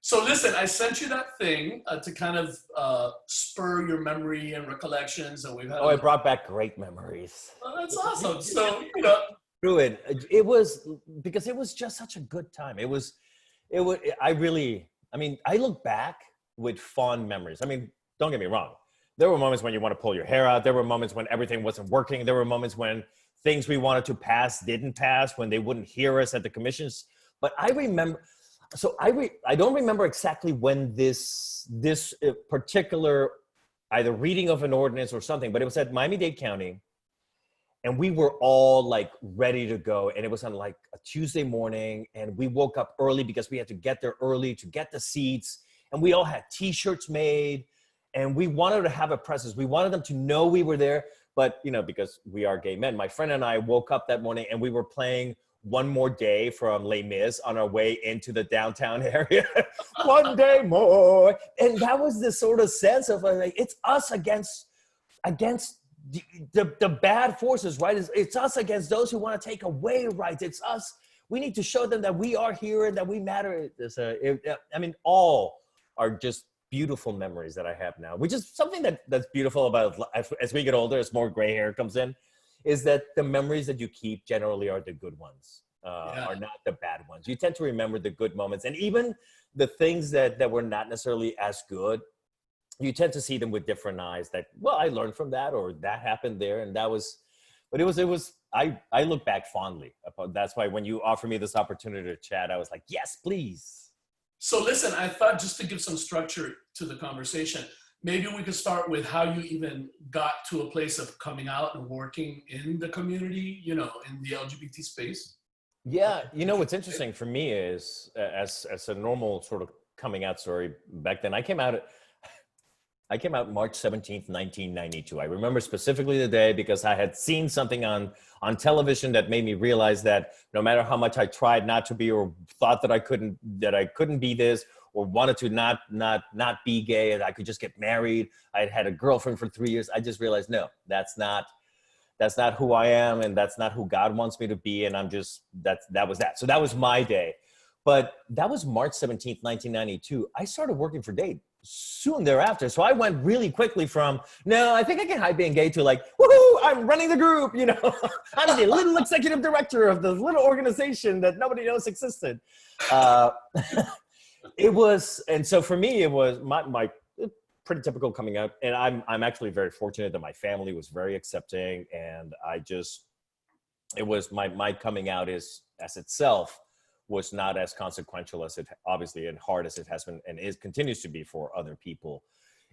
So listen, I sent you that thing to kind of spur your memory and recollections, and we've had. Oh, it brought back great memories. Oh, that's awesome. So Through it was because it was just such a good time. I look back with fond memories. I mean, don't get me wrong. There were moments when you want to pull your hair out. There were moments when everything wasn't working. There were moments when things we wanted to pass didn't pass, when they wouldn't hear us at the commissions. But I remember, I don't remember exactly when this particular either reading of an ordinance or something, but it was at Miami-Dade County. And we were all like ready to go. And it was on like a Tuesday morning. And we woke up early because we had to get there early to get the seats. And we all had t-shirts made. And we wanted to have a presence. We wanted them to know we were there. But, because we are gay men, my friend and I woke up that morning and we were playing One More Day from Les on our way into the downtown area. One day more. And that was the sort of sense of like, it's us against the bad forces, right? It's us against those who want to take away rights. It's us. We need to show them that we are here and that we matter. All are just beautiful memories that I have now, which is something that's beautiful about as we get older, as more gray hair comes in, is that the memories that you keep generally are the good ones, are not the bad ones. You tend to remember the good moments, and even the things that were not necessarily as good, you tend to see them with different eyes that, well, I learned from that, or that happened there. And that was, but I look back fondly. That's why when you offered me this opportunity to chat, I was like, yes, please. So listen, I thought just to give some structure to the conversation, maybe we could start with how you even got to a place of coming out and working in the community, in the LGBT space. Yeah. What's interesting for me is as a normal sort of coming out story back then, I came out March 17th, 1992. I remember specifically the day because I had seen something on television that made me realize that no matter how much I tried not to be, or thought that I couldn't be this, or wanted to not be gay, and I could just get married. I had had a girlfriend for 3 years. I just realized, no, that's not who I am, and that's not who God wants me to be. And that was that. So that was my day. But that was March 17th, 1992. I started working for Dade soon thereafter. So I went really quickly from, no, I think I can hide being gay, to like, woohoo, I'm running the group, I'm the little executive director of the little organization that nobody knows existed. And so for me, it was my pretty typical coming out. And I'm actually very fortunate that my family was very accepting. And it was my coming out as itself was not as consequential as it obviously, and hard as it has been and continues to be for other people.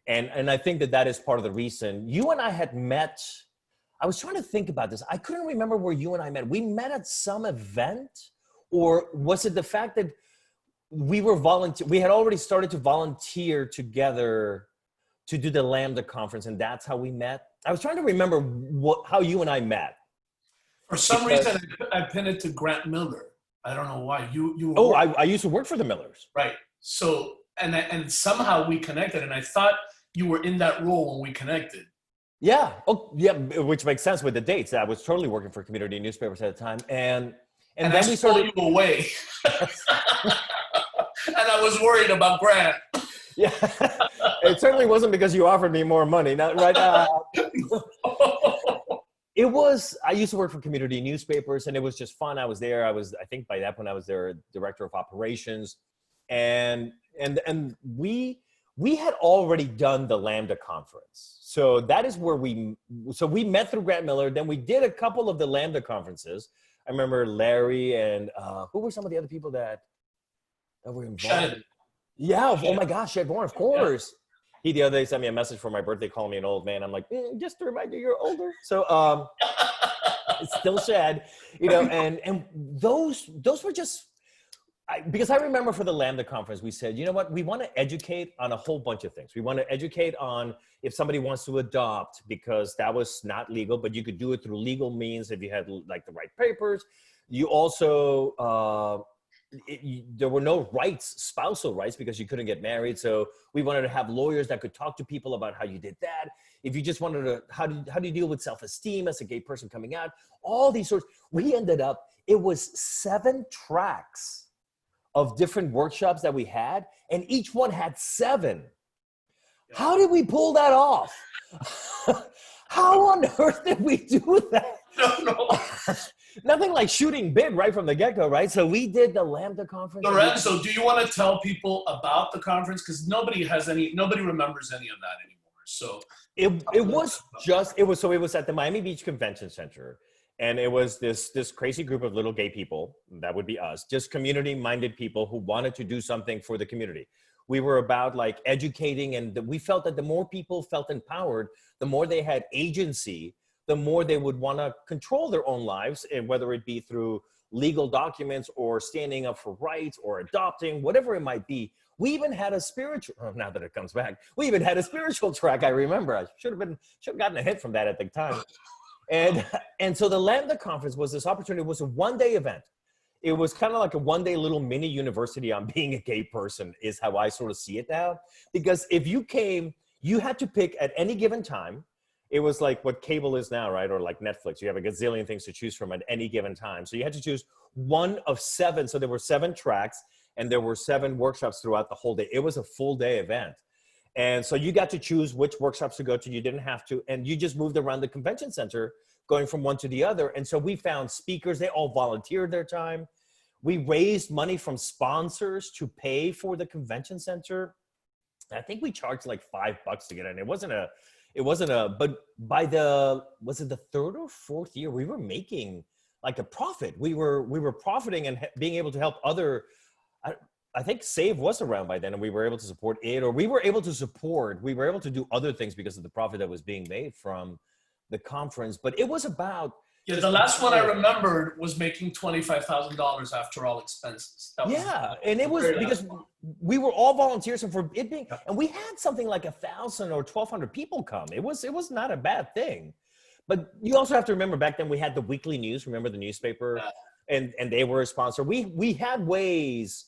And I think that is part of the reason. You and I had met, I was trying to think about this. I couldn't remember where you and I met. We met at some event, or was it the fact that we had already started to volunteer together to do the Lambda conference, and that's how we met? I was trying to remember how you and I met. For some reason, I pinned it to Grant Miller. I don't know why. I used to work for the Millers. Right. So, and somehow we connected, and I thought you were in that role when we connected. Yeah. Oh, yeah. Which makes sense with the dates. I was totally working for community newspapers at the time. And then we started you away. And I was worried about Grant. Yeah. It certainly wasn't because you offered me more money. Not right. I used to work for community newspapers, and it was just fun. I was there. I think by that point I was their director of operations, and we had already done the Lambda conference. So that is where we met through Grant Miller. Then we did a couple of the Lambda conferences. I remember Larry and who were some of the other people that were involved? Shed. Yeah. Oh my gosh, Shed Warren, of course. Yeah. He the other day sent me a message for my birthday calling me an old man. I'm like, just to remind you, you're older. So it's still Shed, and those were just, because I remember for the Lambda conference, we said, you know what, we want to educate on a whole bunch of things. We want to educate on if somebody wants to adopt, because that was not legal, but you could do it through legal means if you had like the right papers. You also, there were no rights, spousal rights, because you couldn't get married. So we wanted to have lawyers that could talk to people about how you did that. If you just wanted to, how do you deal with self-esteem as a gay person coming out? All these sorts. We ended up, it was 7 tracks of different workshops that we had, and each one had 7. How did we pull that off? How on earth did we do that? No. Nothing like shooting big right from the get-go, right? So we did the Lambda conference. Lorenzo, do you want to tell people about the conference? Because nobody remembers any of that anymore. So it was at the Miami Beach Convention Center. And it was this crazy group of little gay people, that would be us, just community-minded people who wanted to do something for the community. We were about like educating, and we felt that the more people felt empowered, the more they had agency, the more they would want to control their own lives, and whether it be through legal documents or standing up for rights or adopting, whatever it might be. We even had a spiritual, now that it comes back, we even had a spiritual track, I remember. I should have gotten a hit from that at the time. And so the Lambda conference was this opportunity. It was a one-day event. It was kind of like a one-day little mini university on being a gay person, is how I sort of see it now. Because if you came, you had to pick at any given time. It was like what cable is now, right? Or like Netflix. You have a gazillion things to choose from at any given time. So you had to choose one of 7. So there were 7 tracks, and there were 7 workshops throughout the whole day. It was a full-day event. And so you got to choose which workshops to go to. You didn't have to, and you just moved around the convention center, going from one to the other. And so we found speakers. They all volunteered their time. We raised money from sponsors to pay for the convention center. I think we charged like $5 to get in. It wasn't a, but by was it the 3rd or 4th year, we were making like a profit. We were profiting and being able to help other, I think Save was around by then, and we were able to support it, or we were able to do other things because of the profit that was being made from the conference. But it was about, yeah, the last one I remembered was making $25,000 after all expenses. And it was because we were all volunteers, and for it being, and we had something like 1,000 or 1,200 people come. It was not a bad thing. But you also have to remember, back then we had the weekly news. Remember the newspaper, and they were a sponsor. We had ways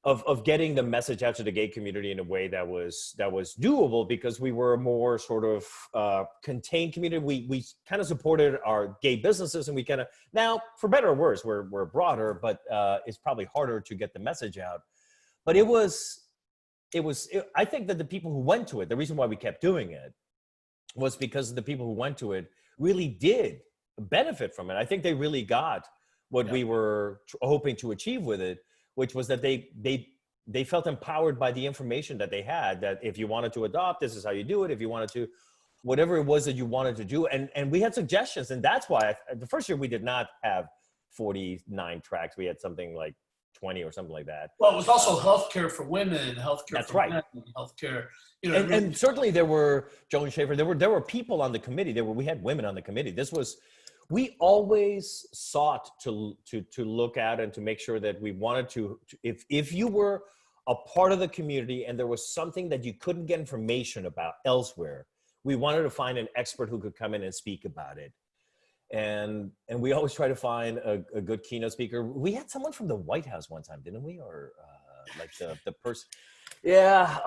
of getting the message out to the gay community in a way that was doable, because we were a more sort of contained community. We kind of supported our gay businesses, and we kind of, now for better or worse, we're broader, but it's probably harder to get the message out. But I think that the people who went to it, the reason why we kept doing it was because the people who went to it really did benefit from it. I think they really got what we were hoping to achieve with it, which was that they felt empowered by the information that they had, that if you wanted to adopt, this is how you do it. If you wanted to, whatever it was that you wanted to do. And we had suggestions. And that's why the first year we did not have 49 tracks. We had something like 20 or something like that. Well, it was also healthcare for women, healthcare for men, healthcare, you know. And certainly there were, Joan Schaefer, there were people on the committee. We had women on the committee. We always sought to look at and to make sure that we wanted to if you were a part of the community and there was something that you couldn't get information about elsewhere, we wanted to find an expert who could come in and speak about it. And we always try to find a good keynote speaker. We had someone from the White House one time, didn't we? Or like the person. Yeah,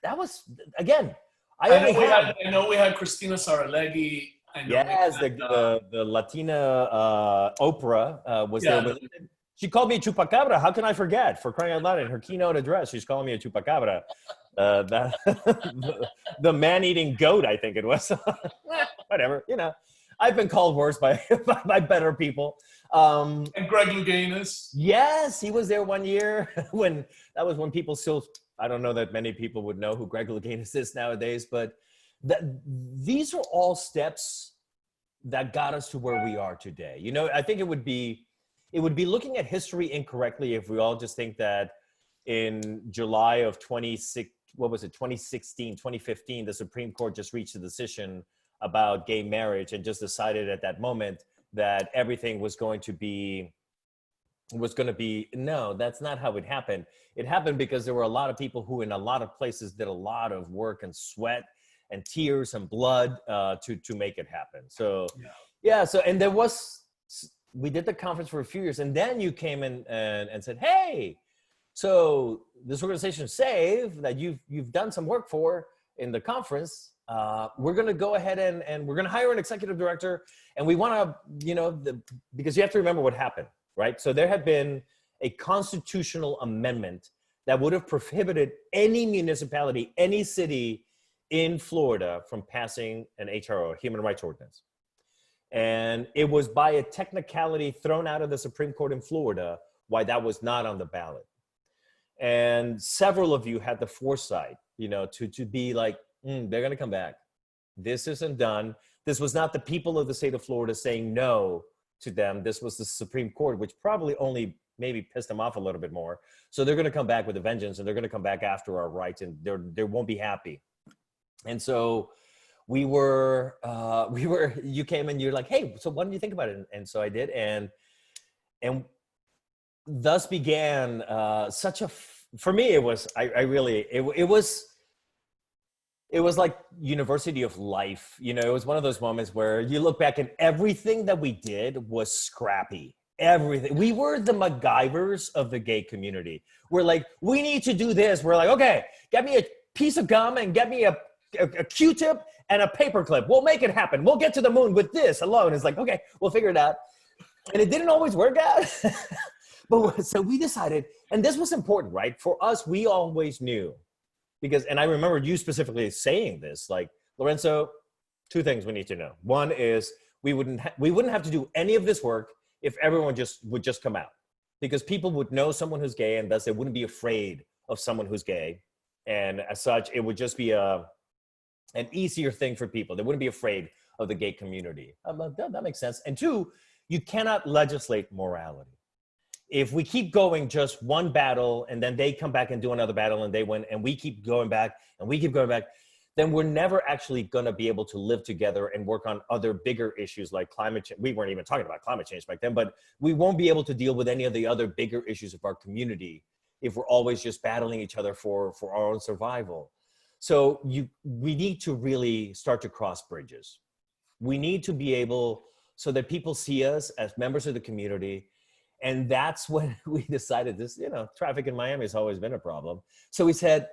that was, again, I know we had Cristina Saralegui. Yes, the Latina Oprah was there with. She called me a chupacabra. How can I forget? For crying out loud, in her keynote address, she's calling me a chupacabra. The man-eating goat, I think it was. Whatever, you know. I've been called worse by better people. And Greg Louganis. Yes, he was there one year when people still. I don't know that many people would know who Greg Louganis is nowadays, but. These are all steps that got us to where we are today. You know, I think it would be looking at history incorrectly if we all just think that in July of 2016, 2015, the Supreme Court just reached a decision about gay marriage and just decided at that moment that everything was going to be, no, that's not how it happened. It happened because there were a lot of people who in a lot of places did a lot of work and sweat and tears and blood to make it happen. So, and we did the conference for a few years, and then you came in and said, hey, so this organization Save that you've done some work for in the conference, we're going to go ahead and we're going to hire an executive director, and we want to, because you have to remember what happened, right? So there had been a constitutional amendment that would have prohibited any municipality, any city in Florida from passing an HRO, a human rights ordinance. And it was by a technicality thrown out of the Supreme Court in Florida why that was not on the ballot. And several of you had the foresight, you know, to be like, they're going to come back. This isn't done. This was not the people of the state of Florida saying no to them. This was the Supreme Court, which probably only maybe pissed them off a little bit more. So they're going to come back with a vengeance, and they're going to come back after our rights, and they won't be happy. And so you came and you're like, hey, so what do you think about it? And so I did. And thus began for me, it was, it was like university of life. You know, it was one of those moments where you look back and everything that we did was scrappy. Everything. We were the MacGyvers of the gay community. We're like, we need to do this. We're like, okay, get me a piece of gum and get me a Q-tip and a paperclip. We'll make it happen. We'll get to the moon with this alone. It's like, okay, we'll figure it out. And it didn't always work out. But so we decided, and this was important, right? For us, we always knew because, and I remember you specifically saying this, like, Lorenzo, two things we need to know. One is we wouldn't have to do any of this work if everyone would just come out, because people would know someone who's gay, and thus they wouldn't be afraid of someone who's gay. And as such, it would just be an easier thing for people. They wouldn't be afraid of the gay community. That makes sense. And two, you cannot legislate morality. If we keep going just one battle and then they come back and do another battle and they win, and we keep going back and we keep going back, then we're never actually going to be able to live together and work on other bigger issues like climate change. We weren't even talking about climate change back then, but we won't be able to deal with any of the other bigger issues of our community if we're always just battling each other for our own survival. So we need to really start to cross bridges. We need to be able so that people see us as members of the community. And that's when we decided this, you know, traffic in Miami has always been a problem. So we said,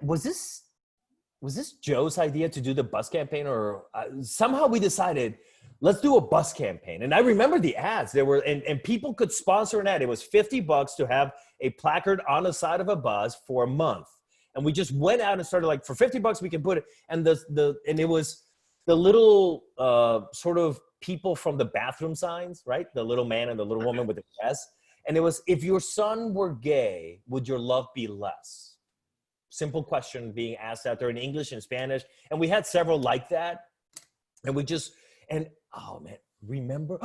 was this Joe's idea to do the bus campaign, or somehow we decided, let's do a bus campaign. And I remember the ads. There were, and people could sponsor an ad. It was $50 to have a placard on the side of a bus for a month. And we just went out and started like, for $50 we can put it. And and it was the little sort of people from the bathroom signs, right? The little man and the little woman with the dress. And it was, if your son were gay, would your love be less? Simple question being asked out there in English and Spanish. And we had several like that. And oh man, remember?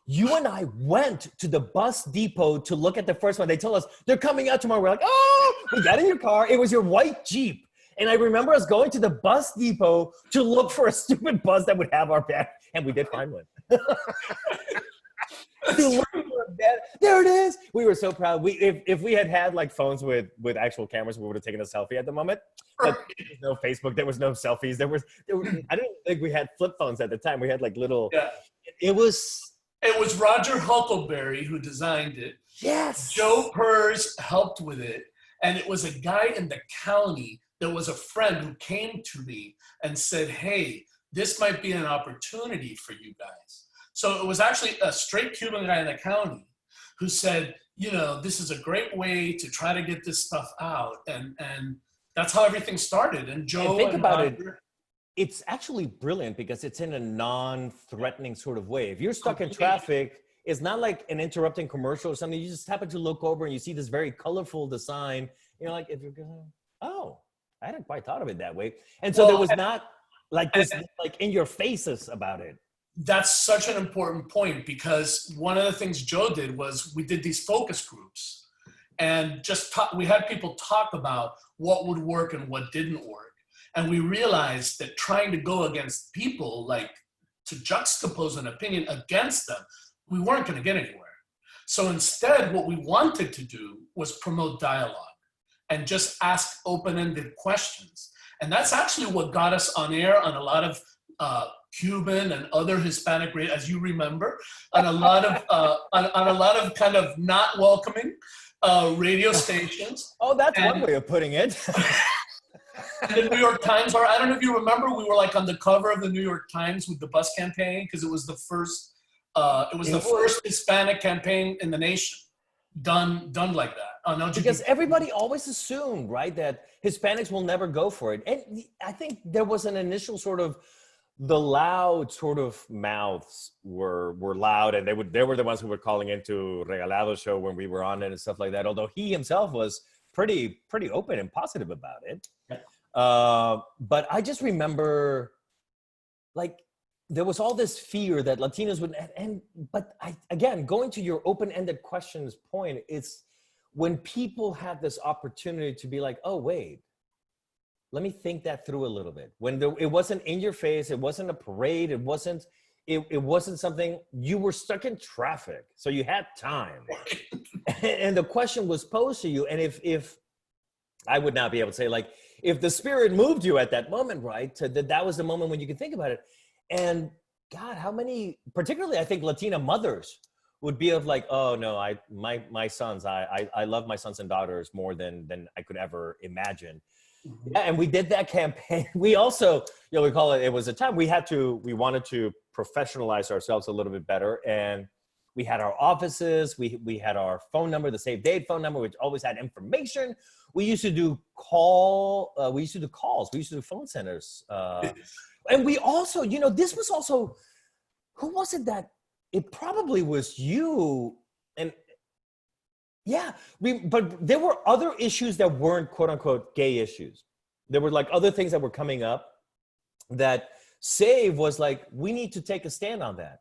You and I went to the bus depot to look at the first one. They told us they're coming out tomorrow. We're like, oh, we got in your car. It was your white Jeep. And I remember us going to the bus depot to look for a stupid bus that would have our bag. And we did find one. There it is. We were so proud. If we had like phones with actual cameras, we would have taken a selfie at the moment. But there was no Facebook. There was no selfies. I didn't think we had flip phones at the time. We had like little. Yeah. It was Roger Huckleberry who designed it. Yes. Joe Pers helped with it, and it was a guy in the county. There was a friend who came to me and said, "Hey, this might be an opportunity for you guys." So it was actually a straight Cuban guy in the county who said, you know, this is a great way to try to get this stuff out. And that's how everything started. And Joe, and think about it. It's actually brilliant because it's in a non-threatening sort of way. If you're stuck in traffic, it's not like an interrupting commercial or something. You just happen to look over and you see this very colorful design. You're like, if you're going, oh, I hadn't quite thought of it that way. And so there was not like this, like in your faces about it. That's such an important point, because one of the things Joe did was we did these focus groups and we had people talk about what would work and what didn't work. And we realized that trying to go against people, like to juxtapose an opinion against them, we weren't going to get anywhere. So instead, what we wanted to do was promote dialogue and just ask open-ended questions. And that's actually what got us on air on a lot of Cuban and other Hispanic, as you remember, on a lot of kind of not welcoming radio stations. Oh, that's one way of putting it. And the New York Times, or I don't know if you remember, we were like on the cover of the New York Times with the bus campaign because it was the first Hispanic campaign in the nation. done like that on LGBT. Because everybody always assumed, right, that Hispanics will never go for it. And I think there was an initial sort of, the loud sort of mouths were loud, and they were the ones who were calling into Regalado show when we were on it and stuff like that. Although he himself was pretty open and positive about it. Yeah. But I just remember, like, there was all this fear that Latinos would, but again, going to your open-ended questions point, it's when people had this opportunity to be like, oh, wait, let me think that through a little bit. When it wasn't in your face, it wasn't a parade, it wasn't something, you were stuck in traffic, so you had time. And the question was posed to you, and if I would not be able to say, like, if the spirit moved you at that moment, right, that was the moment when you could think about it. And God, how many, particularly I think Latina mothers would be of like, oh no, my sons, I love my sons and daughters more than I could ever imagine. Mm-hmm. Yeah, and we did that campaign. We also, we call it was a time we wanted to professionalize ourselves a little bit better. And we had our offices, we had our phone number, the save date phone number, which always had information. We used to do calls, we used to do phone centers. And we also, this was also, who was it that, it probably was you. And yeah, but there were other issues that weren't quote unquote gay issues. There were like other things that were coming up that SAVE was like, we need to take a stand on that.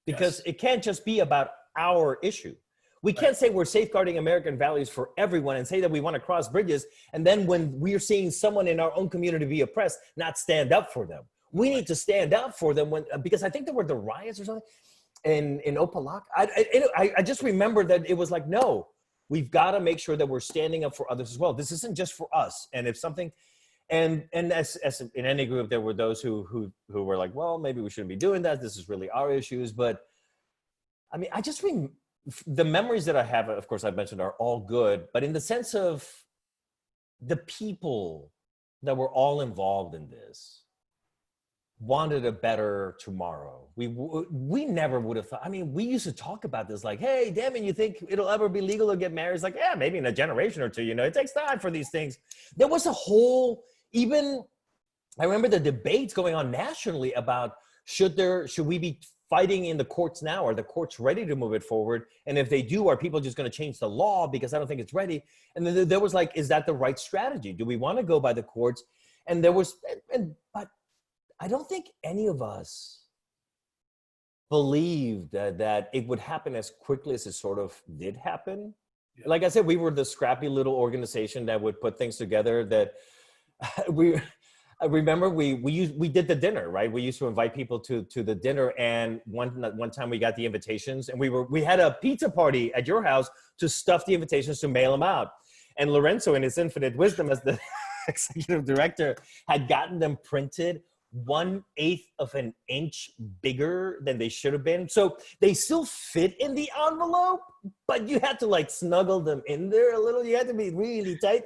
Because it can't just be about our issue. We can't say we're safeguarding American values for everyone and say that we want to cross bridges. And then when we're seeing someone in our own community be oppressed, not stand up for them. We need to stand up for them because I think there were the riots or something in 𝗟𝗡𝗧𝗘𝗥𝗩𝗪. I just remember that it was like, no, we've got to make sure that we're standing up for others as well. This isn't just for us. And if something, and as in any group, there were those who were like, well, maybe we shouldn't be doing that. This is really our issues. But I mean, the memories that I have, of course, I've mentioned, are all good. But in the sense of the people that were all involved in this wanted a better tomorrow. We never would have thought, I mean, we used to talk about this like, hey, Damon, you think it'll ever be legal to get married? It's like, yeah, maybe in a generation or two, it takes time for these things. There was a whole, I remember the debates going on nationally about should we be fighting in the courts now? Are the courts ready to move it forward? And if they do, are people just going to change the law because I don't think it's ready? And then there was like, is that the right strategy? Do we want to go by the courts? And there was, but I don't think any of us believed that it would happen as quickly as it sort of did happen. Yeah. Like I said, we were the scrappy little organization that would put things together that I remember we did the dinner, right? We used to invite people to the dinner, and one time we got the invitations, and we had a pizza party at your house to stuff the invitations to mail them out. And Lorenzo, in his infinite wisdom as the executive director, had gotten them printed 1/8 of an inch bigger than they should have been. So they still fit in the envelope, but you had to like snuggle them in there a little. You had to be really tight.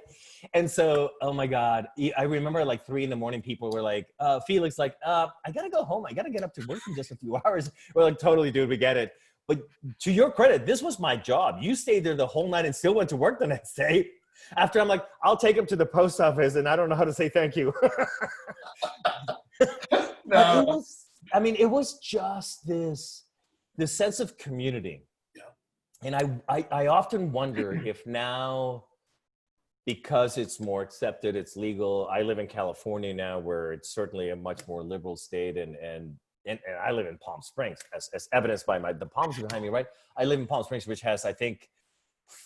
And so, oh my God, I remember like 3 a.m, people were like, Felix, like, I gotta go home. I gotta get up to work in just a few hours. We're like, totally, dude, we get it. But to your credit, this was my job. You stayed there the whole night and still went to work the next day. After I'm like, I'll take him to the post office and I don't know how to say thank you. No. It was just this sense of community. Yeah. And I often wonder if now, because it's more accepted, it's legal. I live in California now, where it's certainly a much more liberal state, and I live in Palm Springs, as evidenced by the palms behind me, right? I live in Palm Springs, which has, I think,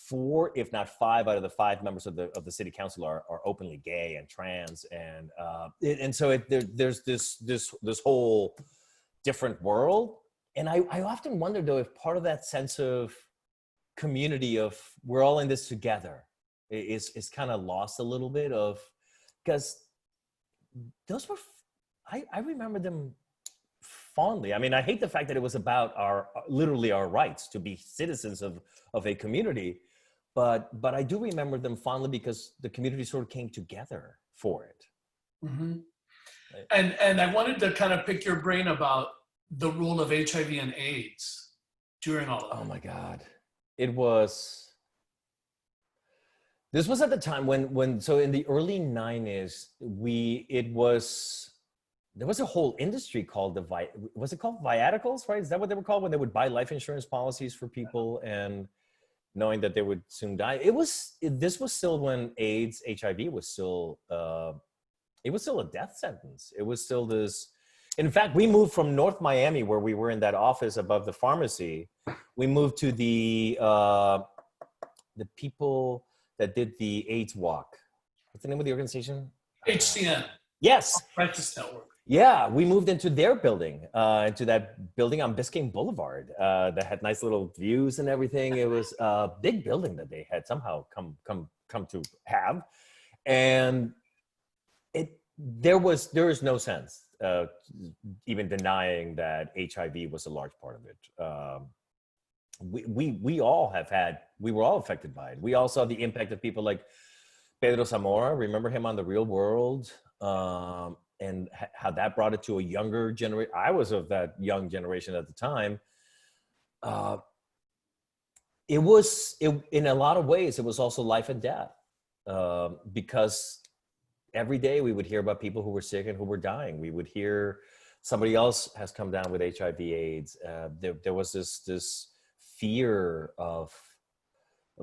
4, if not 5 out of the 5 members of the city council are openly gay and trans, and so there's this whole different world. And I often wonder though if part of that sense of community of we're all in this together is kind of lost a little bit, of because those were I remember them fondly. I mean, I hate the fact that it was about literally our rights to be citizens of a community, but I do remember them fondly because the community sort of came together for it. Mm-hmm. And I wanted to kind of pick your brain about the role of HIV and AIDS during all of that. Oh my God. It was This was at the time so in the early 90s, there was a whole industry called was it called viaticals, right? Is that what they were called when they would buy life insurance policies for people and knowing that they would soon die? This was still when AIDS, HIV was still, it was still a death sentence. It was still this, in fact, we moved from North Miami where we were in that office above the pharmacy. We moved to the people that did the AIDS walk. What's the name of the organization? HCN. Yes. Practice Network. Yeah, we moved into their building, into that building on Biscayne Boulevard that had nice little views and everything. It was a big building that they had somehow come to have, and there is no sense even denying that HIV was a large part of it. We were all affected by it. We all saw the impact of people like Pedro Zamora. Remember him on The Real World, and how that brought it to a younger generation. I was of that young generation at the time. In a lot of ways, it was also life and death, because every day we would hear about people who were sick and who were dying. We would hear somebody else has come down with HIV/AIDS. There was this fear of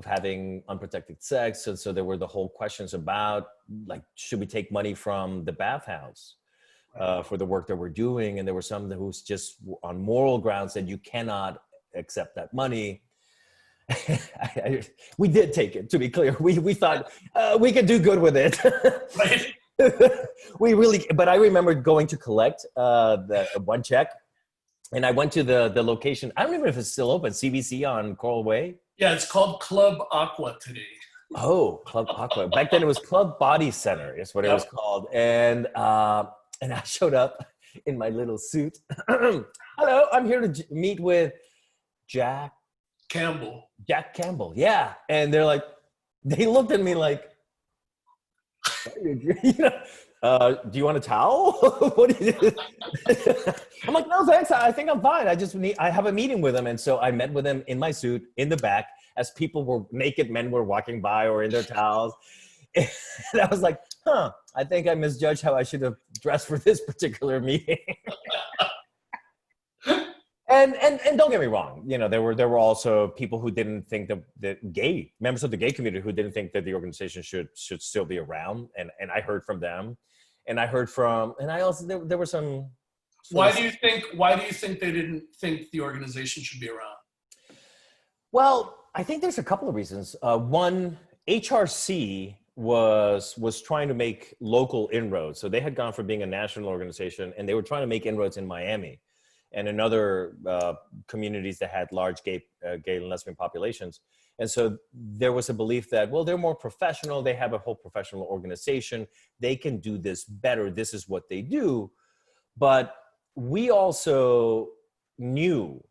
having unprotected sex. And so there were the whole questions about, like, should we take money from the bathhouse for the work that we're doing? And there were some who's just on moral grounds said, you cannot accept that money. We did take it, to be clear. We thought we could do good with it. Right. But I remember going to collect the one check, and I went to the location. I don't even know if it's still open, CBC on Coral Way. Yeah, it's called 𝗏𝗏𝗧𝗘𝗥𝗏 today. Oh, 𝗏𝗏𝗧𝗘𝗥𝗏. Back then it was Club Body Center is what it was called. And I showed up in my little suit. Hello, I'm here to meet with Jack Campbell. Yeah. And they looked at me like, do you want a towel? What do you I'm like, no, thanks. I think I'm fine. I have a meeting with him. And so I met with him in my suit in the back as naked men were walking by or in their towels. And I was like, I think I misjudged how I should have dressed for this particular meeting. And don't get me wrong, there were also people who didn't think that members of the gay community who didn't think that the organization should still be around. And I heard from them. And I also, there were some. Why do you think they didn't think the organization should be around? Well, I think there's a couple of reasons. One, HRC was trying to make local inroads. So they had gone from being a national organization, and they were trying to make inroads in Miami and in other communities that had large gay and lesbian populations. And so there was a belief that, well, they're more professional. They have a whole professional organization. They can do this better. This is what they do. But we also knew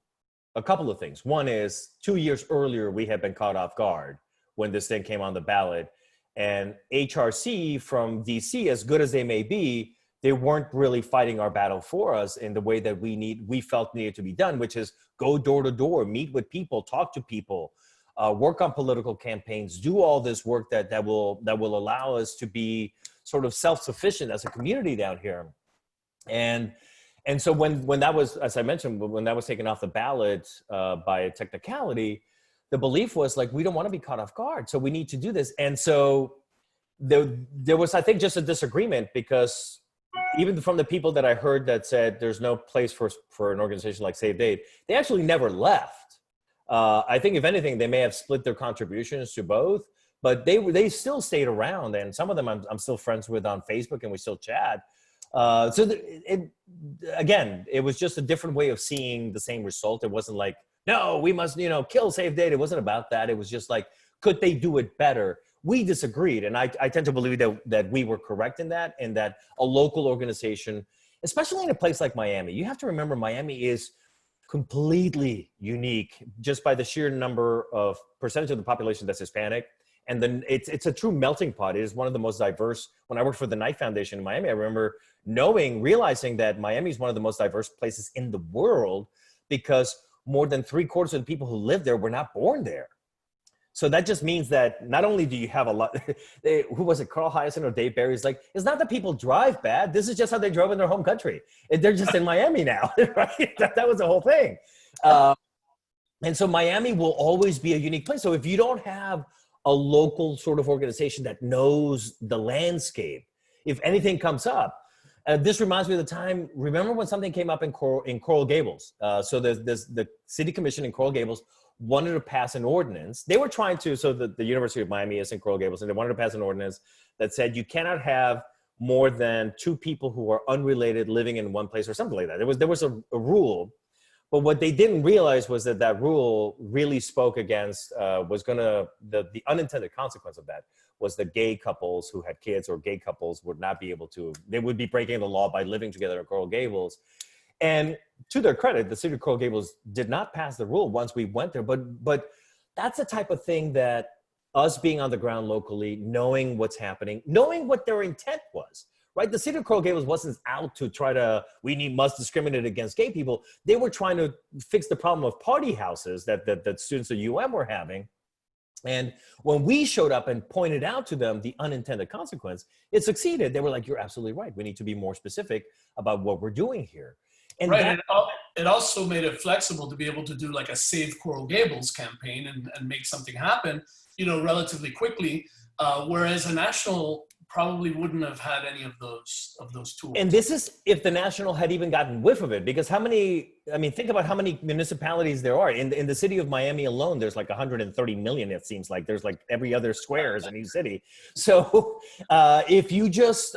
a couple of things. One is 2 years earlier, we had been caught off guard when this thing came on the ballot. And HRC from DC, as good as they may be, they weren't really fighting our battle for us in the way that we felt needed to be done, which is go door to door, meet with people, talk to people, work on political campaigns, do all this work that will allow us to be sort of self-sufficient as a community down here. And so when that was, as I mentioned, when that was taken off the ballot by a technicality, the belief was like, we don't want to be caught off guard, so we need to do this. And so there was, I think, just a disagreement, because even from the people that I heard that said there's no place for an organization like Save Date, they actually never left. I think if anything, they may have split their contributions to both, but they still stayed around. And some of them I'm still friends with on Facebook, and we still chat. Again, it was just a different way of seeing the same result. It wasn't like, no, we must, kill Save Date. It wasn't about that. It was just like, could they do it better? We disagreed. And I tend to believe that we were correct in that, and that a local organization, especially in a place like Miami, you have to remember Miami is completely unique just by the sheer percentage of the population that's Hispanic. And then it's a true melting pot. It is one of the most diverse. When I worked for the Knight Foundation in Miami, I remember realizing that Miami is one of the most diverse places in the world, because more than 3/4 of the people who live there were not born there. So that just means that not only do you have a lot, who was it, 𝗟𝗡𝗧𝗘𝗧𝗓 or Dave Barry's like, it's not that people drive bad. This is just how they drove in their home country. They're just in Miami now, right? That was the whole thing. And so Miami will always be a unique place. So if you don't have a local sort of organization that knows the landscape, if anything comes up, this reminds me of the time, remember when something came up in Coral Gables? So the city commission in Coral Gables wanted to pass an ordinance. They were trying to, so the University of Miami is in Coral Gables, and they wanted to pass an ordinance that said you cannot have more than 2 people who are unrelated living in one place or something like that. There was a rule, but what they didn't realize was that that rule really spoke against, the unintended consequence of that was the gay couples who had kids or gay couples would not be able to, they would be breaking the law by living together in Coral Gables. And to their credit, the city of Coral Gables did not pass the rule once we went there, but that's the type of thing that us being on the ground locally, knowing what's happening, knowing what their intent was, right? The city of Coral Gables wasn't out to try to, must discriminate against gay people. They were trying to fix the problem of party houses that students at UM were having. And when we showed up and pointed out to them the unintended consequence, it succeeded. They were like, you're absolutely right. We need to be more specific about what we're doing here. And right, and it also made it flexible to be able to do like a Save Coral Gables campaign and make something happen, relatively quickly, whereas a national probably wouldn't have had any of those tools. And this is if the national had even gotten whiff of it, because think about how many municipalities there are. In the city of Miami alone, there's like 130 million, it seems like. There's like every other square is a new city. So if you just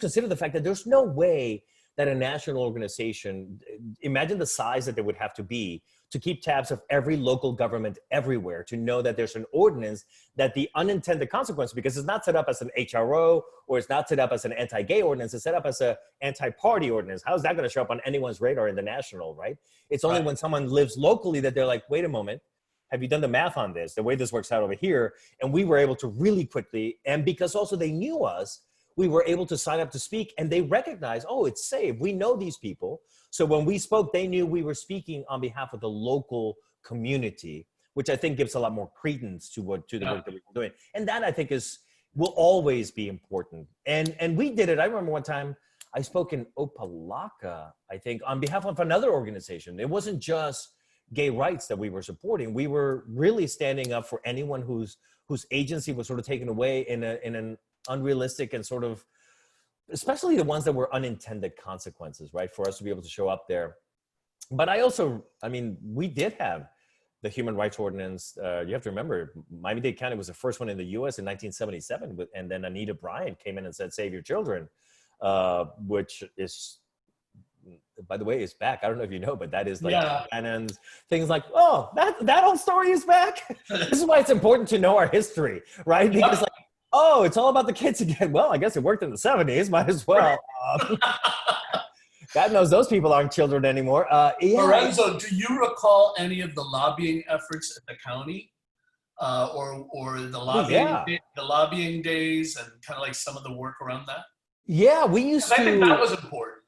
consider the fact that there's no way that a national organization, imagine the size that they would have to be to keep tabs of every local government everywhere, to know that there's an ordinance that the unintended consequence, because it's not set up as an HRO or it's not set up as an anti-gay ordinance, it's set up as an anti-party ordinance. How is that going to show up on anyone's radar in the national, right? It's only when someone lives locally that they're like, wait a moment, have you done the math on this? The way this works out over here. And we were able to really quickly, and because also they knew us, we were able to sign up to speak, and they recognized, oh, it's safe. We know these people. So when we spoke, they knew we were speaking on behalf of the local community, which I think gives a lot more credence to the work that we were doing. And that I think will always be important. And we did it. I remember one time I spoke in Opa-locka, I think, on behalf of another organization. It wasn't just gay rights that we were supporting. We were really standing up for anyone whose agency was sort of taken away in an unrealistic and sort of, especially the ones that were unintended consequences, right? For us to be able to show up there. But we did have the Human Rights Ordinance. You have to remember, Miami-Dade County was the first one in the US in 1977. And then Anita Bryant came in and said, save your children, which is, by the way, is back. I don't know if you know, but that is like, and things like, oh, that whole story is back. This is why it's important to know our history, right? Because oh, it's all about the kids again. Well, I guess it worked in the 70s. Might as well. God knows those people aren't children anymore. Lorenzo, do you recall any of the lobbying efforts at the county, or the lobbying days, and kind of like some of the work around that? Yeah, we used to. I think that was important.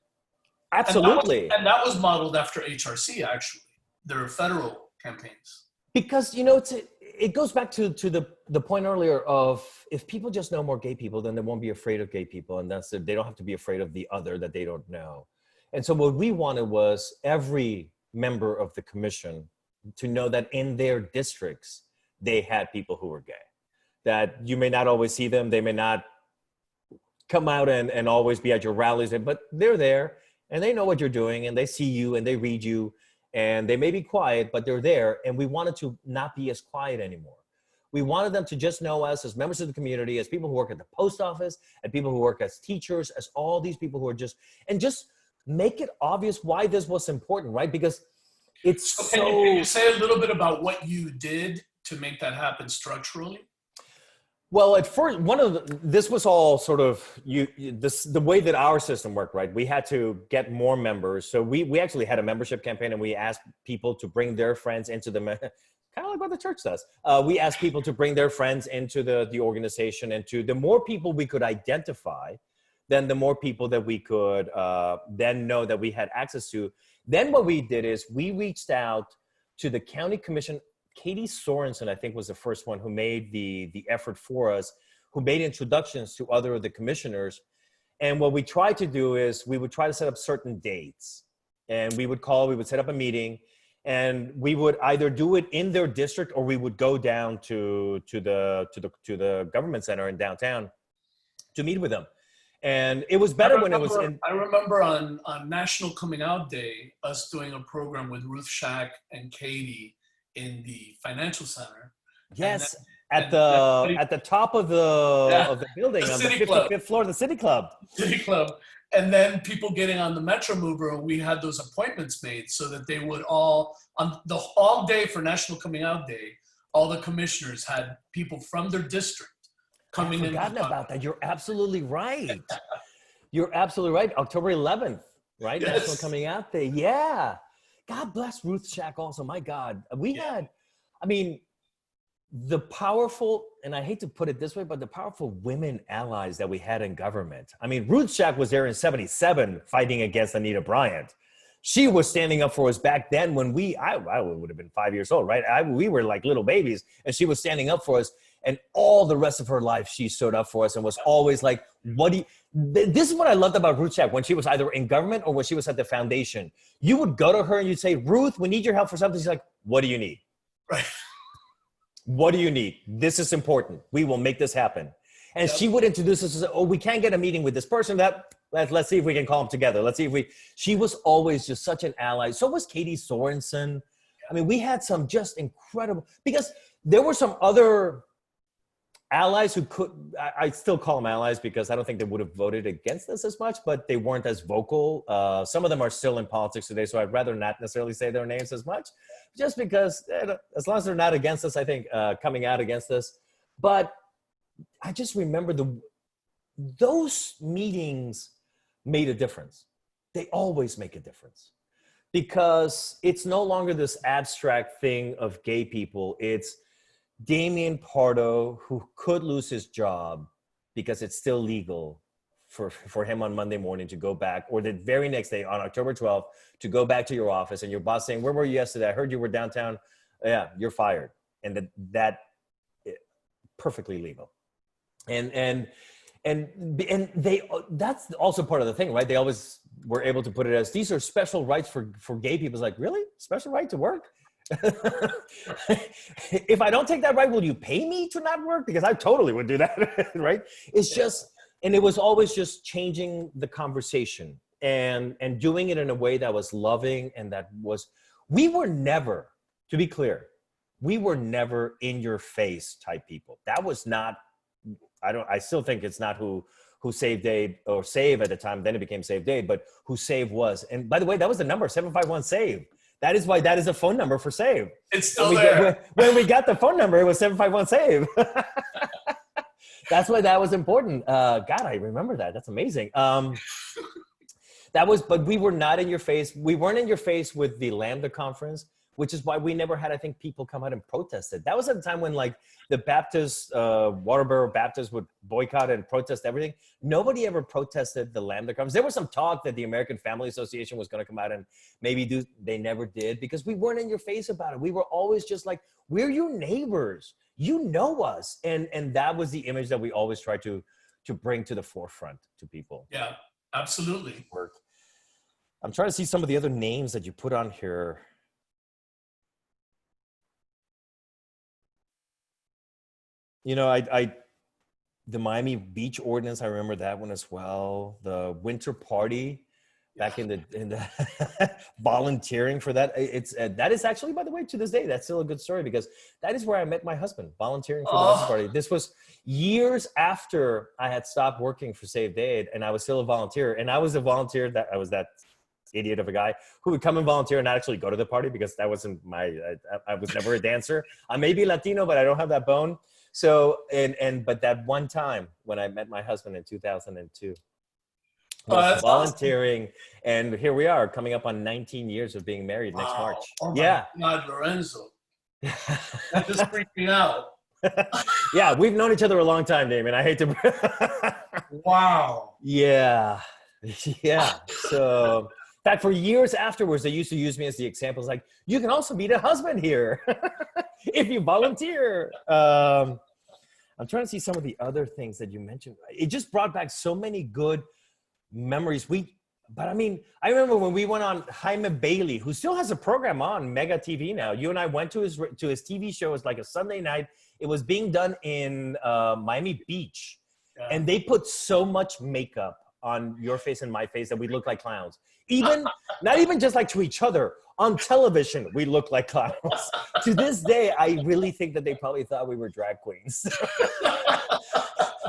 Absolutely, and that was modeled after HRC. Actually, there are federal campaigns. Because it goes back to the point earlier of, if people just know more gay people, then they won't be afraid of gay people, and they don't have to be afraid of the other that they don't know. And so what we wanted was every member of the commission to know that in their districts they had people who were gay, that you may not always see them, they may not come out and always be at your rallies, but they're there and they know what you're doing and they see you and they read you. And they may be quiet, but they're there. And we wanted to not be as quiet anymore. We wanted them to just know us as members of the community, as people who work at the post office, and people who work as teachers, as all these people who are just make it obvious why this was important, right? Because it's Can you say a little bit about what you did to make that happen structurally? Well, at first, this was all sort of the way that our system worked, right? We had to get more members. So we actually had a membership campaign, and we asked people to bring their friends into the, kind of like what the church does. We asked people to bring their friends into the organization, and the more people we could identify, then the more people that we could then know that we had access to. Then what we did is we reached out to the county Sorensen, I think, was the first one who made the effort for us, who made introductions to other of the commissioners. And what we tried to do is we would try to set up certain dates, and we would set up a meeting, and we would either do it in their district or we would go down to the government center in downtown to meet with them. And it was better when it was in. I remember on National Coming Out Day, us doing a program with Ruth Shack and Katie in the financial center. Yes, at the top of the building, on the 55th floor of the City Club. City Club. And then people getting on the Metro Mover, and we had those appointments made so that they would all day for National Coming Out Day, all the commissioners had people from their district coming in. I've forgotten about that. You're absolutely right. You're absolutely right. October 11th, right? Yes. National Coming Out Day. Yeah. God bless Ruth Shack also. My God. We had, I mean, the powerful, and I hate to put it this way, but the powerful women allies that we had in government. I mean, Ruth Shack was there in '77 fighting against Anita Bryant. She was standing up for us back then when I would have been 5 years old, right? We were like little babies, and she was standing up for us. And all the rest of her life, she stood up for us and was always like, this is what I loved about Ruth Shack when she was either in government or when she was at the foundation. You would go to her and you'd say, Ruth, we need your help for something. She's like, what do you need? Right. What do you need? This is important. We will make this happen. And she would introduce us as, oh, we can't get a meeting with this person. Let's see if we can call them together. She was always just such an ally. So was Katie Sorensen. I mean, we had some just incredible, because there were some other allies who I still call them allies because I don't think they would have voted against us as much, but they weren't as vocal. Some of them are still in politics today, so I'd rather not necessarily say their names as much, just because as long as they're not against us, I think coming out against us. But I just remember those meetings made a difference. They always make a difference because it's no longer this abstract thing of gay people. It's Damian Pardo, who could lose his job because it's still legal for him on Monday morning to go back, or the very next day on October 12th to go back to your office and your boss saying, where were you yesterday? I heard you were downtown. Yeah, you're fired. And that perfectly legal. And that's also part of the thing, right? They always were able to put it as, these are special rights for gay people. It's like, really? Special right to work? If I don't take that right, will you pay me to not work? Because I totally would do that, right? It's just, and it was always just changing the conversation and doing it in a way that was loving and that was, we were never, to be clear, we were never in your face type people. That was not, I still think it's not who Save Dade or Save at the time, then it became Save Dade, but who Save was. And by the way, that was the number, 751-SAVE. That is why that is a phone number for Save. It's still there. When we got the phone number, it was 751-SAVE. That's why that was important. God, I remember that. That's amazing. But we were not in your face. We weren't in your face with the Lambda conference, which is why we never had, I think, people come out and protest it. That was at the time when like the Baptists, Waterboro Baptists would boycott and protest everything. Nobody ever protested the Lambda conference. There was some talk that the American Family Association was going to come out and maybe do, they never did because we weren't in your face about it. We were always just like, we're your neighbors. You know us. And that was the image that we always tried to bring to the forefront to people. Yeah, absolutely. I'm trying to see some of the other names that you put on here. You know, the Miami Beach Ordinance, I remember that one as well. The winter party back in the volunteering for that. That is actually, by the way, to this day, that's still a good story because that is where I met my husband, volunteering for the winter party. This was years after I had stopped working for Save Dade and I was still a volunteer. And I was a volunteer I was that idiot of a guy who would come and volunteer and not actually go to the party because that wasn't I was never a dancer. I may be Latino, but I don't have that bone. So, but that one time when I met my husband in 2002, volunteering, awesome. And here we are coming up on 19 years of being married next March. Oh my God, Lorenzo. That just freaked me out. Yeah, we've known each other a long time, Damon. I hate to. Wow. Yeah. Yeah. So fact, for years afterwards, they used to use me as the example. It's like, you can also be the husband here if you volunteer. I'm trying to see some of the other things that you mentioned. It just brought back so many good memories. But I mean, I remember when we went on 𝗥𝗡𝗪𝗧𝗓, who still has a program on Mega TV now. You and I went to his TV show. It was like a Sunday night. It was being done in Miami Beach. Yeah. And they put so much makeup on your face and my face that we look like clowns. Even, not even just like to each other. On television, we look like clowns. To this day, I really think that they probably thought we were drag queens.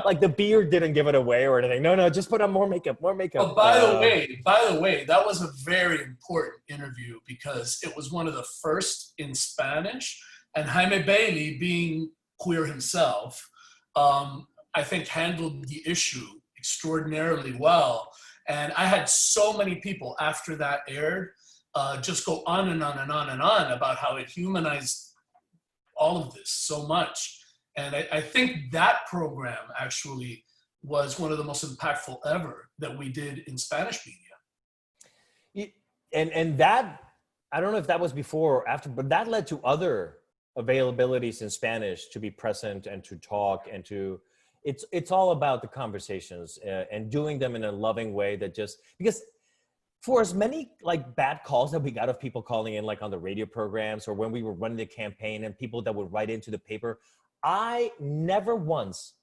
Like the beard didn't give it away or anything. No, just put on more makeup, more makeup. Oh, by the way, that was a very important interview because it was one of the first in Spanish, and 𝗥𝗡𝗪𝗧𝗓, being queer himself, I think handled the issue extraordinarily well. And I had so many people after that aired just go on and on and on and on about how it humanized all of this so much. And I think that program actually was one of the most impactful ever that we did in Spanish media. And that, I don't know if that was before or after, but that led to other availabilities in Spanish to be present and to talk and to, it's all about the conversations and doing them in a loving way that just, because for as many like bad calls that we got of people calling in like on the radio programs or when we were running the campaign and people that would write into the paper, I never once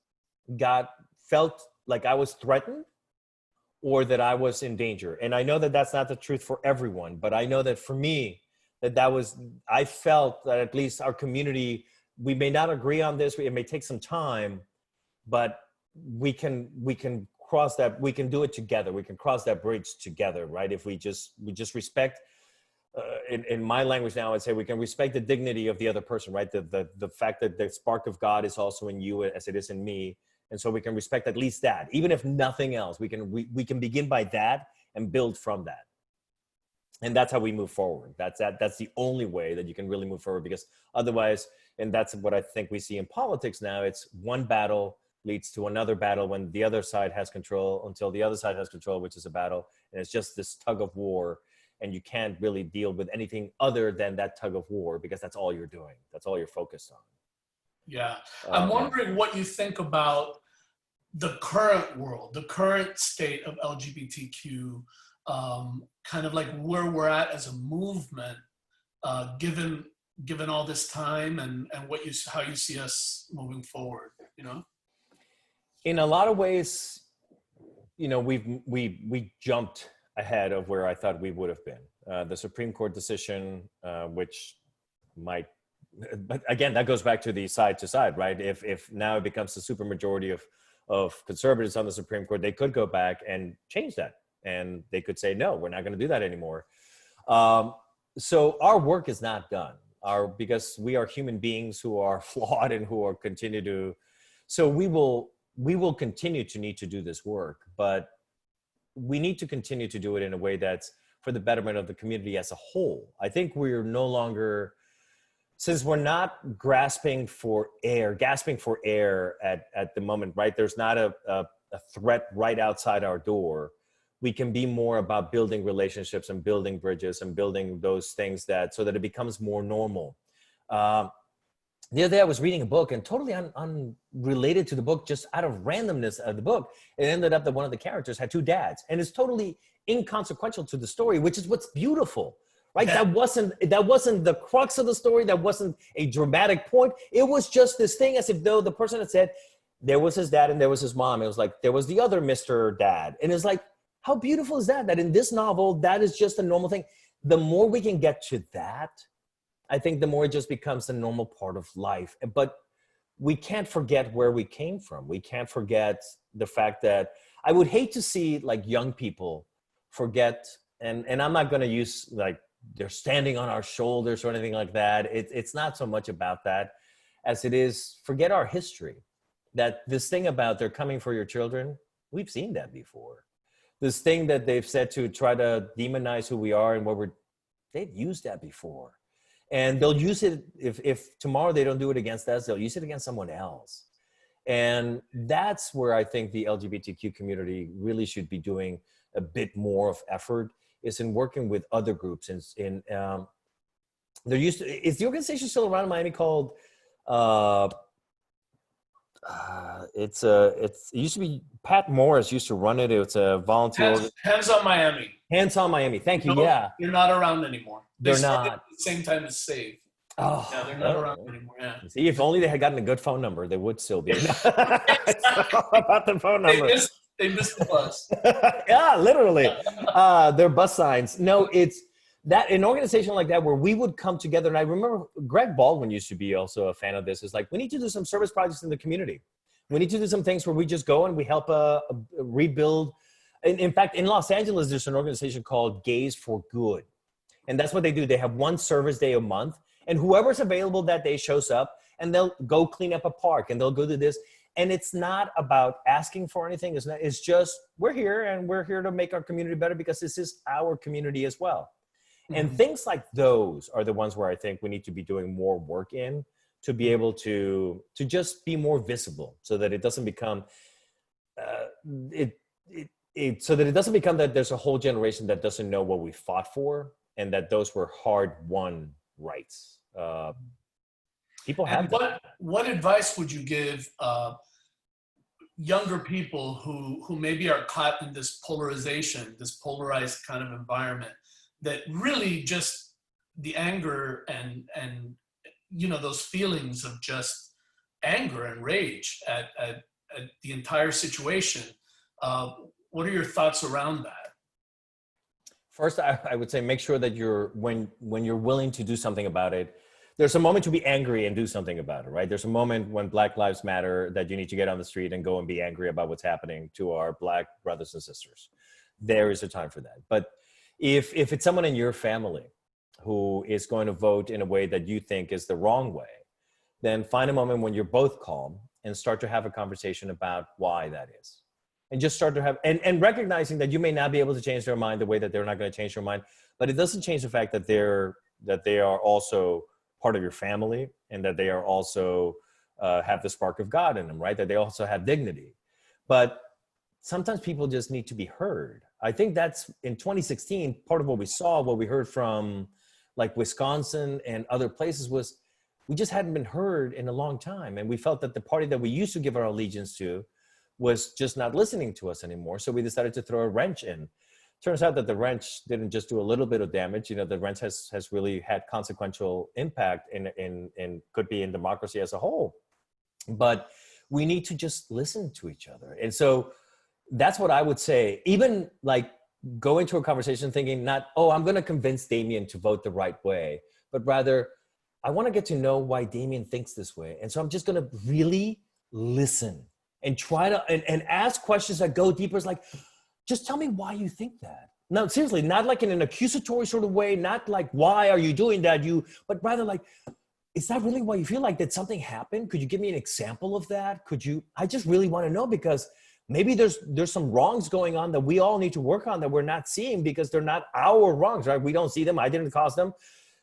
felt like I was threatened or that I was in danger. And I know that that's not the truth for everyone, but I know that for me, I felt that at least our community, we may not agree on this, it may take some time, but we can cross that, we can do it together. We can cross that bridge together, right? If we just respect, in my language now, I'd say we can respect the dignity of the other person, right? The fact that the spark of God is also in you as it is in me. And so we can respect at least that, even if nothing else, we can begin by that and build from that. And that's how we move forward. That's the only way that you can really move forward, because otherwise, and that's what I think we see in politics now, it's one battle leads to another battle when the other side has control until the other side has control, which is a battle. And it's just this tug of war. And you can't really deal with anything other than that tug of war because that's all you're doing. That's all you're focused on. Yeah. I'm wondering what you think about the current world, the current state of LGBTQ, kind of like where we're at as a movement, given all this time and how you see us moving forward, you know? In a lot of ways, you know, we jumped ahead of where I thought we would have been. The Supreme Court decision, which might, but again, that goes back to the side to side, right? If now it becomes the supermajority of conservatives on the Supreme Court, they could go back and change that. And they could say, no, we're not going to do that anymore. So our work is not done. Because we are human beings who are flawed and who are continue to, so we will continue to need to do this work, but we need to continue to do it in a way that's for the betterment of the community as a whole. I think we're no longer, since we're not gasping for air at the moment, right? There's not a threat right outside our door. We can be more about building relationships and building bridges and building those things so that it becomes more normal. The other day I was reading a book and totally unrelated to the book, just out of randomness of the book, it ended up that one of the characters had two dads, and it's totally inconsequential to the story, which is what's beautiful, right? Yeah. That wasn't the crux of the story. That wasn't a dramatic point. It was just this thing as if though the person had said, there was his dad and there was his mom. It was like, there was the other Mr. Dad. And it's like, how beautiful is that? That in this novel, that is just a normal thing. The more we can get to that, I think the more it just becomes a normal part of life. But we can't forget where we came from. We can't forget the fact that I would hate to see like young people forget, and I'm not going to use like they're standing on our shoulders or anything like that. It's not so much about that as it is forget our history. That this thing about they're coming for your children, we've seen that before. This thing that they've said to try to demonize who we are and they've used that before. And they'll use it, if tomorrow they don't do it against us, they'll use it against someone else. And that's where I think the LGBTQ community really should be doing a bit more of effort, is in working with other groups. There used to, is the organization still around in Miami called, it used to be, Pat Morris used to run it. It's a volunteer. Hands on Miami. Hands on Miami. Thank you. No, yeah. They're not around anymore. They They're started not. at the same time as Save. Oh, yeah, they're not around anymore. Yeah. See, if only they had gotten a good phone number, they would still be. It's all about the phone number. They missed the bus. Yeah, literally. Their bus signs. No, it's that an organization like that where we would come together. And I remember Greg Baldwin used to be also a fan of this. Is like, we need to do some service projects in the community. We need to do some things where we just go and we help rebuild. In fact, in Los Angeles, there's an organization called Gays for Good. And that's what they do. They have one service day a month. And whoever's available that day shows up, and they'll go clean up a park, and they'll go do this. And it's not about asking for anything. It's just, we're here, and we're here to make our community better because this is our community as well. Mm-hmm. And things like those are the ones where I think we need to be doing more work in to be able to just be more visible, so that it doesn't become, so that it doesn't become that there's a whole generation that doesn't know what we fought for, and that those were hard-won rights. People have. What advice would you give younger people who maybe are caught in this polarization, this polarized kind of environment, that really just the anger and those feelings of just anger and rage at the entire situation? What are your thoughts around that? First, I would say make sure that when you're willing to do something about it, there's a moment to be angry and do something about it, right? There's a moment when Black Lives Matter that you need to get on the street and go and be angry about what's happening to our Black brothers and sisters. There is a time for that. But if it's someone in your family who is going to vote in a way that you think is the wrong way, then find a moment when you're both calm and start to have a conversation about why that is. And just start to have, and recognizing that you may not be able to change their mind the way that they're not going to change their mind, but it doesn't change the fact that they are also part of your family, and that they are also have the spark of God in them, right? That they also have dignity. But sometimes people just need to be heard. I think that's in 2016, part of what we saw, what we heard from like Wisconsin and other places was we just hadn't been heard in a long time. And we felt that the party that we used to give our allegiance to was just not listening to us anymore. So we decided to throw a wrench in. Turns out that the wrench didn't just do a little bit of damage. The wrench has really had consequential impact in could be in democracy as a whole. But we need to just listen to each other. And so that's what I would say. Even like go into a conversation thinking not, oh, I'm going to convince Damien to vote the right way, but rather I want to get to know why Damien thinks this way. And so I'm just going to really listen and try to, and ask questions that go deeper. It's like, just tell me why you think that. No, seriously, not like in an accusatory sort of way, not like, why are you doing that? But rather like, is that really why you feel like? Did something happen? Could you give me an example of that? I just really want to know, because maybe there's some wrongs going on that we all need to work on that we're not seeing because they're not our wrongs, right? We don't see them. I didn't cause them.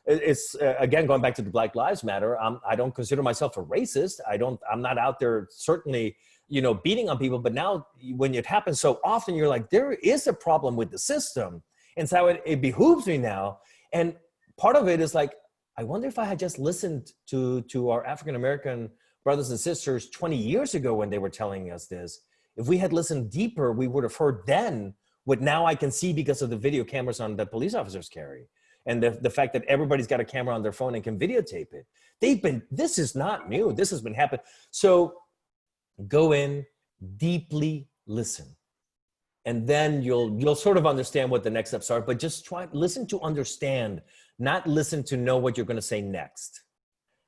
It's again, going back to the Black Lives Matter. I don't consider myself a racist. I'm not out there certainly, beating on people. But now when it happens so often, you're like, there is a problem with the system. And so it behooves me now. And part of it is like, I wonder if I had just listened to our African-American brothers and sisters 20 years ago when they were telling us this. If we had listened deeper, we would have heard then what now I can see because of the video cameras on that police officers carry. And the fact that everybody's got a camera on their phone and can videotape it. This is not new. This has been happening. So go in, deeply listen. And then you'll sort of understand what the next steps are, but just listen to understand, not listen to know what you're going to say next.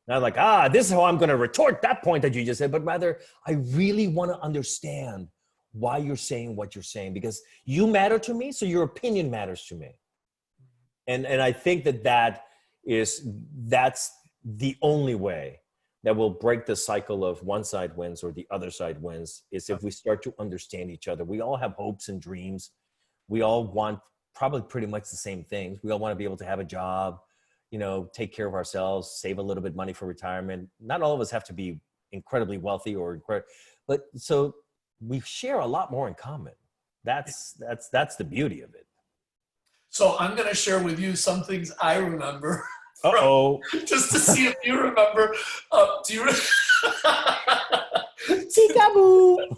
Not like, this is how I'm going to retort that point that you just said, but rather, I really want to understand why you're saying what you're saying, because you matter to me, so your opinion matters to me. And I think that's the only way that will break the cycle of one side wins or the other side wins, is if we start to understand each other. We all have hopes and dreams. We all want probably pretty much the same things. We all want to be able to have a job, take care of ourselves, save a little bit of money for retirement. Not all of us have to be incredibly wealthy but so we share a lot more in common. That's the beauty of it. So I'm going to share with you some things I remember. Uh-oh. Just to see if you remember. Do you? Peekaboo.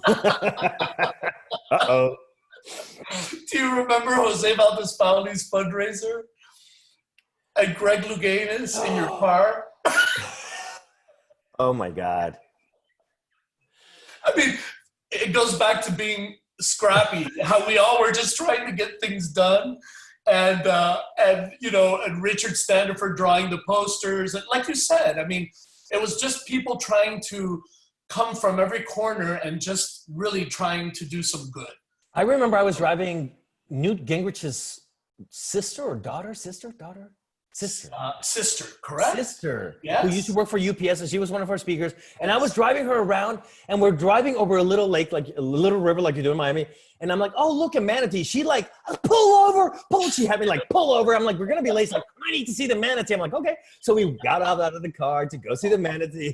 Uh-oh. Do you remember 𝗍𝗓𝗪𝗔𝗓𝗔𝗪's fundraiser? And Greg Louganis in your car? Oh my God. I mean, it goes back to being scrappy, how we all were just trying to get things done. And Richard Standiford drawing the posters. And like you said, I mean, it was just people trying to come from every corner and just really trying to do some good. I remember I was driving Newt Gingrich's sister, correct? Sister, yes. Who used to work for UPS, and she was one of our speakers. And I was driving her around, and we're driving over a little lake, like a little river, like you do in Miami. And I'm like, oh, look, a manatee. She like, pull over. She had me like, pull over. I'm like, we're going to be late. Like, I need to see the manatee. I'm like, okay. So we got out of the car to go see the manatee.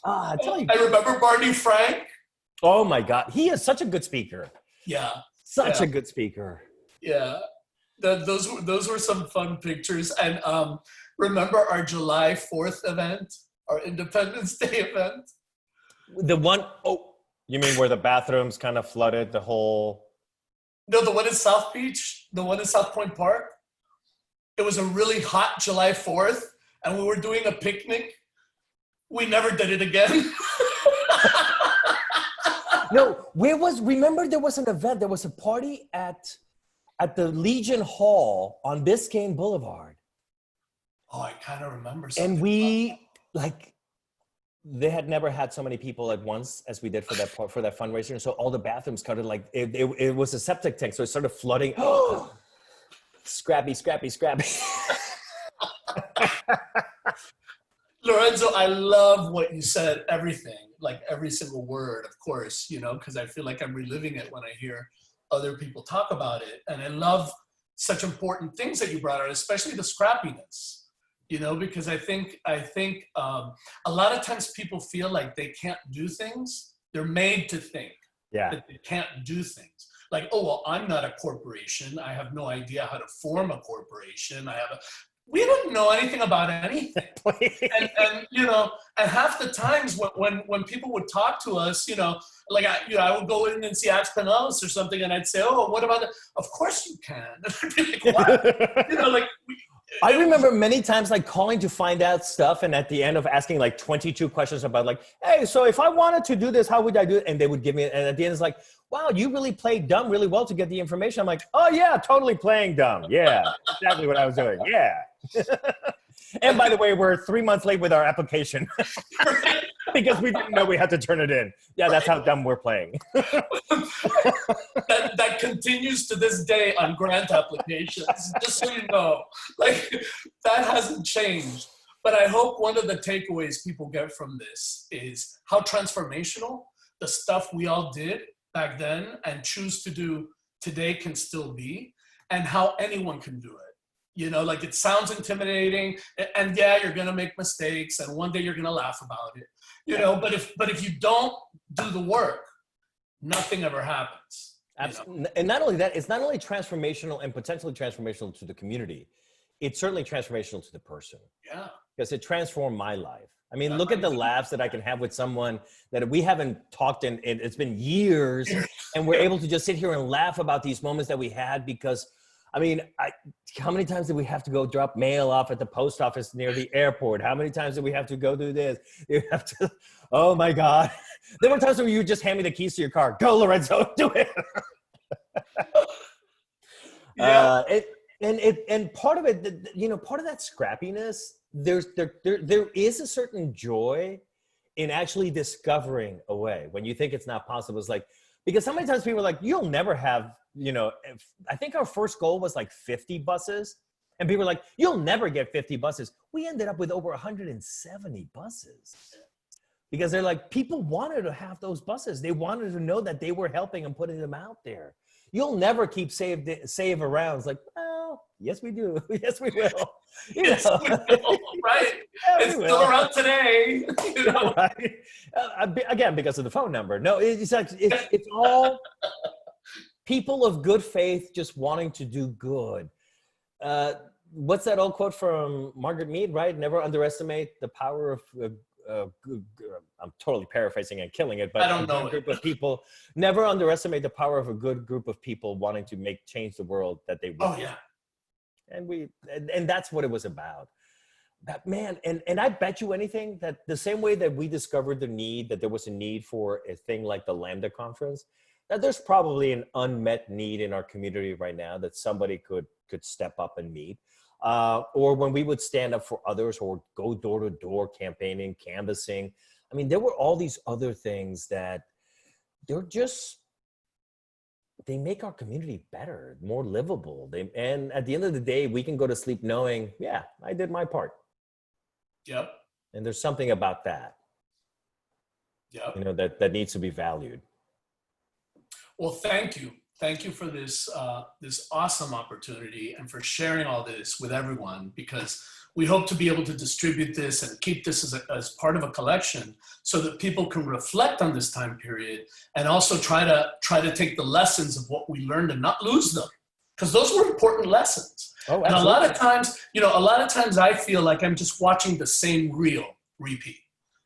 I tell you. I remember Barney Frank. Oh my God. He is such a good speaker. Yeah. Such a good speaker. Yeah. Those were some fun pictures. And remember our July 4th event, our Independence Day event? The one, you mean where the bathrooms kind of flooded the whole? No, the one in South Beach, the one in South Point Park. It was a really hot July 4th, and we were doing a picnic. We never did it again. No, remember there was an event, there was a party at the Legion Hall on Biscayne Boulevard. Oh, I kind of remember something. And they had never had so many people at once as we did for that fundraiser. And so all the bathrooms started it was a septic tank. So it started flooding. Scrappy. Lorenzo, I love what you said, everything, like every single word, of course, because I feel like I'm reliving it when I hear other people talk about it. And I love such important things that you brought out, especially the scrappiness, because I think a lot of times people feel like they can't do things. They're made to think that they can't do things. Like, oh, well, I'm not a corporation. I have no idea how to form a corporation. We don't know anything about anything. And half the times when people would talk to us, I would go in and see 𝗥𝗡𝗧𝗘𝗥𝗩𝗪 or something, and I'd say, oh, what about that? Of course you can. And I'd be like, what? I remember many times calling to find out stuff, and at the end of asking 22 questions about hey, so if I wanted to do this, how would I do it? And they would give me, and at the end it's like, wow, you really played dumb really well to get the information. I'm like, oh yeah, totally playing dumb. Yeah, exactly what I was doing. Yeah. And by the way, we're 3 months late with our application because we didn't know we had to turn it in. Yeah, that's how dumb we're playing. that continues to this day on grant applications, just so you know. That hasn't changed. But I hope one of the takeaways people get from this is how transformational the stuff we all did back then and choose to do today can still be, and how anyone can do it. It sounds intimidating, and yeah, you're gonna make mistakes, and one day you're gonna laugh about it, but if you don't do the work, nothing ever happens. Absolutely. And not only that, it's not only transformational and potentially transformational to the community, it's certainly transformational to the person. Yeah. Because it transformed my life. I mean, look at the laughs that I can have with someone that we haven't talked in, it's been years, and we're able to just sit here and laugh about these moments that we had because, I mean, how many times did we have to go drop mail off at the post office near the airport? How many times did we have to go do this? You have to, oh my God. There were times where you would just hand me the keys to your car. Go, Lorenzo, do it. Yeah. And part of it, part of that scrappiness, there is a certain joy in actually discovering a way when you think it's not possible. It's because how many times people are like, you'll never have, I think our first goal was 50 buses. And people were like, you'll never get 50 buses. We ended up with over 170 buses. Because they're people wanted to have those buses. They wanted to know that they were helping and putting them out there. You'll never keep save around. It's well, yes, we do. Yes, we will. Yes, we will, right? Yeah, it's still around today. Right? Again, because of the phone number. No, it's all people of good faith just wanting to do good. What's that old quote from Margaret Mead, right? Never underestimate the power of I'm totally paraphrasing and killing it, but I don't know a group of people. Never underestimate the power of a good group of people wanting to change the world that they want. Oh yeah. And that's what it was about. That man, and I bet you anything that the same way that we discovered that there was a need for a thing like the Lambda conference, that there's probably an unmet need in our community right now that somebody could step up and meet. Or when we would stand up for others or go door to door campaigning, canvassing. I mean, there were all these other things that they make our community better, more livable. And at the end of the day, we can go to sleep knowing, yeah, I did my part. Yep. And there's something about that, yep. You know, that needs to be valued. Well, thank you. Thank you for this, this awesome opportunity and for sharing all this with everyone, because we hope to be able to distribute this and keep this as part of a collection so that people can reflect on this time period and also try to take the lessons of what we learned and not lose them, because those were important lessons. Oh, and a lot of times I feel like I'm just watching the same reel repeat,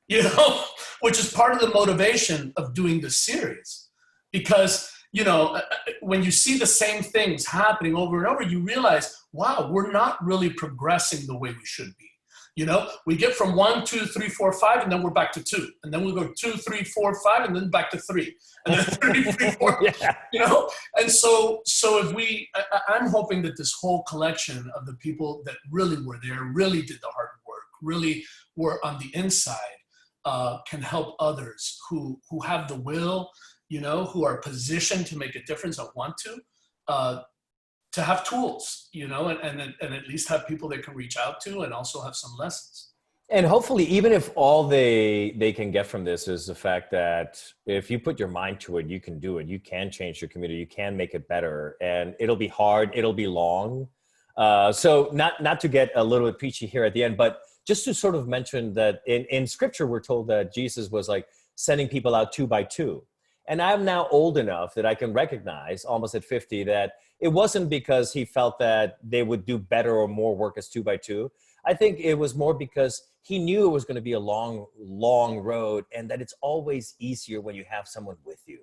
you know, which is part of the motivation of doing this series. Because, you know, when you see the same things happening over and over, you realize, wow, we're not really progressing the way we should be. You know, we get from 1, 2, 3, 4, 5, and then we're back to 2. And then we'll go 2, 3, 4, 5, and then back to 3. And then 3, 3, 4, yeah. You know? And so if I'm hoping that this whole collection of the people that really were there, really did the hard work, really were on the inside, can help others who have the will, you know, who are positioned to make a difference or want to have tools, you know, and at least have people they can reach out to and also have some lessons. And hopefully, even if all they can get from this is the fact that if you put your mind to it, you can do it. You can change your community. You can make it better. And it'll be hard. It'll be long. So not to get a little bit preachy here at the end, but just to sort of mention that in scripture, we're told that Jesus was like sending people out 2 by 2. And I'm now old enough that I can recognize, almost at 50, that it wasn't because he felt that they would do better or more work as 2 by 2. I think it was more because he knew it was going to be a long, long road, and that it's always easier when you have someone with you.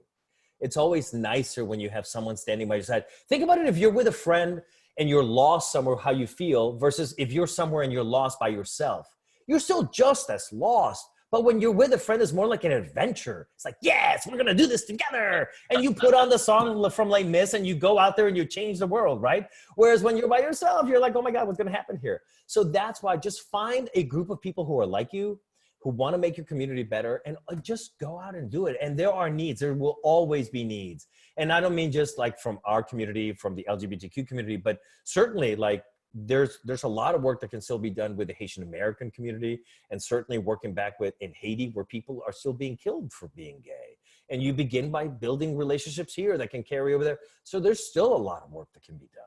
It's always nicer when you have someone standing by your side. Think about it if you're with a friend and you're lost somewhere, how you feel, versus if you're somewhere and you're lost by yourself. You're still just as lost. But when you're with a friend, it's more like an adventure. It's like, yes, we're going to do this together. And you put on the song from Les Mis and you go out there and you change the world, right? Whereas when you're by yourself, you're like, oh my God, what's going to happen here? So that's why just find a group of people who are like you, who want to make your community better, and just go out and do it. And there are needs. There will always be needs. And I don't mean just like from our community, from the LGBTQ community, but certainly like there's a lot of work that can still be done with the Haitian American community, and certainly working back in Haiti, where people are still being killed for being gay. And you begin by building relationships here that can carry over there. So there's still a lot of work that can be done.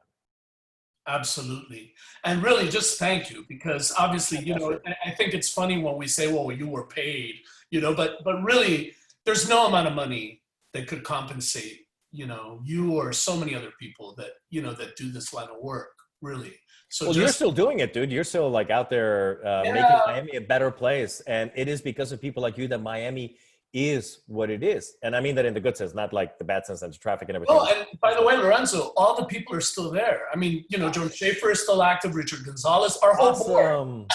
Absolutely. And really just thank you, because obviously, you know, I think it's funny when we say, well, you were paid, you know, but really there's no amount of money that could compensate, you know, you or so many other people that, you know, that do this line of work, really. So well, you're still doing it, dude. You're still like out there making Miami a better place. And it is because of people like you that Miami is what it is. And I mean that in the good sense, not like the bad sense of traffic and everything. Oh, and by the way, Lorenzo, all the people are still there. I mean, you know, Joan Schaefer is still active, Richard Gonzalez, our whole board.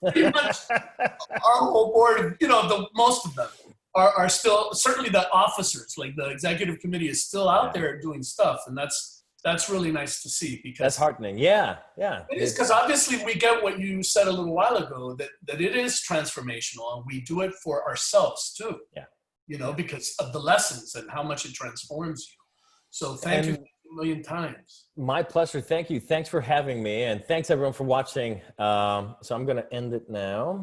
Pretty much our whole board, you know, most of them are still, certainly the officers, like the executive committee is still out there doing stuff. And that's really nice to see, because that's heartening. Yeah. It is, because obviously we get what you said a little while ago, that it is transformational, and we do it for ourselves too. Yeah. You know, because of the lessons and how much it transforms you. So thank you a million times. My pleasure. Thank you. Thanks for having me. And thanks everyone for watching. So I'm going to end it now.